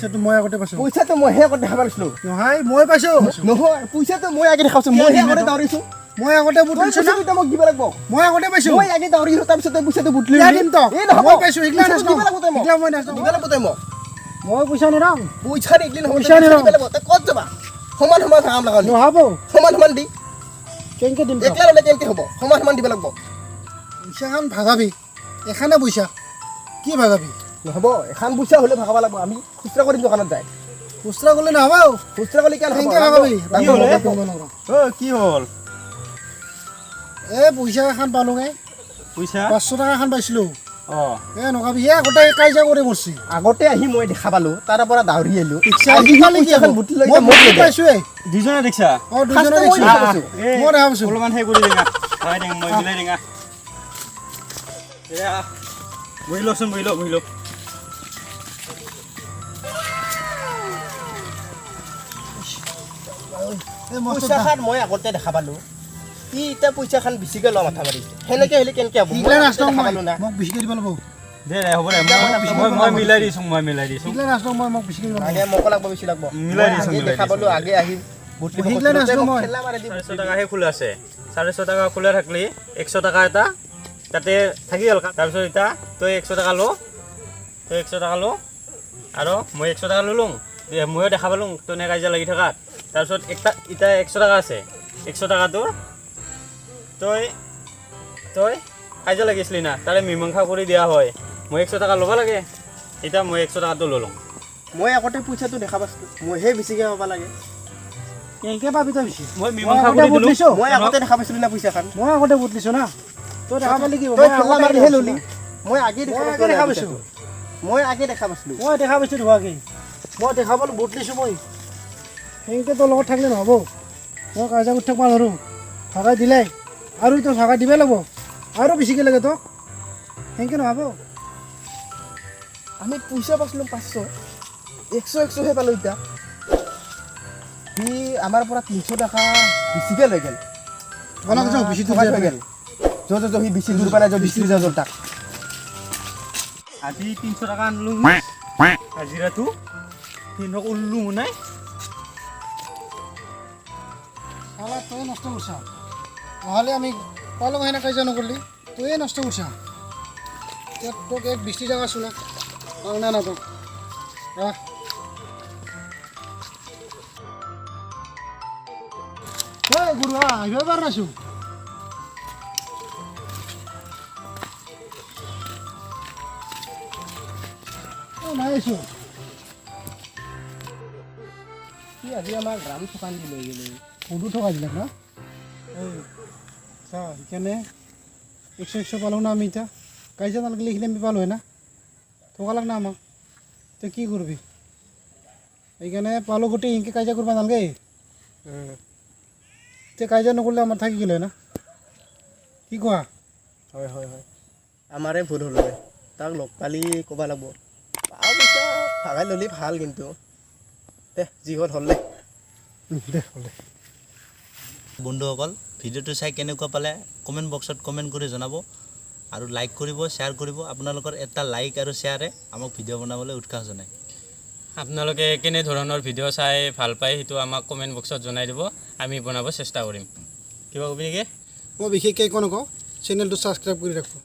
পইচাটো মই আগতে পাইছো পইচাটো মইহে আগতে দেখা পাইছিলো নহয় মই পাইছো নহয় পইচাটো মই আগে দেখা পাইছো মইহে আগতে দাউৰিছো মই আগতে বুটলিছো না পইচাটো মোক দিব লাগিব মই আগতে পাইছো মই আগে দাউৰিছো তাৰপিছত তই পইচাটো বুটলি দিম তো মই পাইছো ইগলা নাছ ইগলা মই নাছ দিব লাগিব তই মোক মই পইচা নিৰাম পইচা নিদিলে নহ'ব পইচা নিদিওঁ। দিব লাগিব তই ক'ত যাবা সমান সমান কাম লগালি নহ'ব সমান সমান দি কেনেকে দিম তো একলা হ'লে কেনেকে হ'ব সমান সমান দিব লাগিব পইচাখন ভাগাবি এখানে পইচা কি ভাগাবি নহ'ব এখন পইচা হ'লে ভাগাব লাগিব আমি খুচৰা কৰিম দোকানত যায় খুচৰা গ'লে নহ'ব খুচৰা কৰিলে কেন কেনেকে ভাগাবি কি হ'ল এ পইচা এখন পালোঁগে পইচা 500 টকা এখন পাইছিলোঁ অঁ এ নকাবি এ আগতে কাইজা কৰি মৰছি আগতে আহি মই দেখা পালো তাৰ পৰা দাউৰি আহিলো পিক্সা আজিকালি কি এখন বুটলি লৈ মই পাইছোৱে দুজনে দেখিছা অ দুজনে ফাৰ্ষ্ট দেখিছো মই দেখা পাইছো। মই দেখা পাইছো অলপমান সেই কৰি দিঙা হয় দিং মই মিলাই দিঙা এয়া বহি লওকচোন বহি লওক এই মস্ত পইচাখান মই আগতে দেখা পালো ই এতিয়া পইচাখান বেছিকে লোৱা মাথা মাৰিছে সেনেকে হ'লে কেনেকে হ'ব ইগলা নাছ দেখা পালো না মোক বেছিকে দিব লাগিব দে হ'ব দে মই মিলাই দিছোঁ ইগলা নাছ মই মোক বেছিকে দিব আগে লাগিব মোক লাগব বেছি লাগব মিলাই দিছো, আগে মিলাই দেখা দিছো। পালো আগে আহি বুটলি ইগলা নাছ মই 400 টকাহে খোলা আছে 400 টকা খোলা থাকলি 100 টকা এটা তাতে থাকি গ'ল তাৰপিছত এতিয়া তই 100 টকা ল আৰু মই 100 টকা ল'লোঁ ময়ো দেখা পালোঁ তই নে কাজিয়া লাগি থকাত তাৰপিছত এতিয়া 100 টকা আছে 100 টকাটোৰ তই কাজিয়া লাগিছিলি না তাৰে মীমাংসা কৰি দিয়া হয় মই 100 টকা ল'ব লাগে এতিয়া মই 100 টকাটো ল'লোঁ মই আগতে পইচাটো দেখা পাইছিলো মইহে বেছিকে পাব লাগে কেনেকে পাবি তই বেছি মই মীমাংসা কৰি দিলোঁ বুটলিছো মই আগতে দেখা পাইছিলো না পইচাখান মই আগতে বুটলিছো না তই দেখা পালি কি তই খেলা মাৰিহে ললি মই আগে দেখা পাইছো মই আগে দেখা পাইছিলো মই দেখা পাইছো ধোৱাকে মই দেখা পালোঁ বুটলিছো মই সেনেকে তোৰ লগত থাকিলে নহ'ব মই কাজিয়া কৰি থাকিব নোৱাৰোঁ ভাগাই দিলে আৰু তই ভাগাই দিবই লাগিব আৰু বেছিকৈ লাগে তোক সেনেকে নহ'ব আমি পইচা পাইছিলো 500 100হে পালো এতিয়া সি আমাৰ পৰা 300 টকা বেছিকে লৈ গ'ল গণক যাওঁ বেছি থকাই থৈ গ'ল য'ত সি বেছি দূৰ পালে য'ত বিচৰি যাওঁ তাক আজি 300 টকা আনলো হাজিৰাটো সিহঁতক উল্লু নাই চালা তই নষ্ট কৰিছা নহ'লে আমি পালোঁ সেনে কাজিয়া নকৰিলি তয়ে নষ্ট কৰিছা এতিয়া তোক এক 20 টকা চোলা পাওঁ নে নাপাওঁ ৰাখ ঐ গুৰু আহিব পাৰ নাছোঁ নাই আছোঁ সি আজি আমাৰ গ্ৰাম থকান দি লৈ গ'লে সুদু থকা বিলাক না এই চা সেইকাৰণে 100 পালোঁ না আমি এতিয়া কাজিয়া নালাগিলে এইখিনি আমি পালোঁ হয় না থকা লাগ না আমাক তই কি কৰিবি সেইকাৰণে পালোঁ গোটেই ইনকে কাজিয়া কৰিব নালাগে এতিয়া কাজিয়া নকৰিলে আমাৰ থাকি গ'লে না কি কোৱা হয় আমাৰে ভুল হ'ল হয় তাক লগ পালি ক'ব লাগিব পাওঁ পইচা ভাগাই ল'লি ভাল কিন্তু দে যি হ'ল হ'লে দে হ'লে বন্ধুসকল ভিডিঅ'টো চাই কেনেকুৱা পালে কমেণ্ট বক্সত কমেণ্ট কৰি জনাব আৰু লাইক কৰিব শ্বেয়াৰ কৰিব আপোনালোকৰ এটা লাইক আৰু শ্বেয়াৰে আমাক ভিডিঅ' বনাবলৈ উৎসাহ জনায় আপোনালোকে কেনেধৰণৰ ভিডিঅ' চাই ভাল পায় সেইটো আমাক কমেণ্ট বক্সত জনাই দিব আমি বনাব চেষ্টা কৰিম কিবা কবি নেকি মই বিশেষকৈ একো নকওঁ চেনেলটো ছাবস্ক্ৰাইব কৰি ৰাখোঁ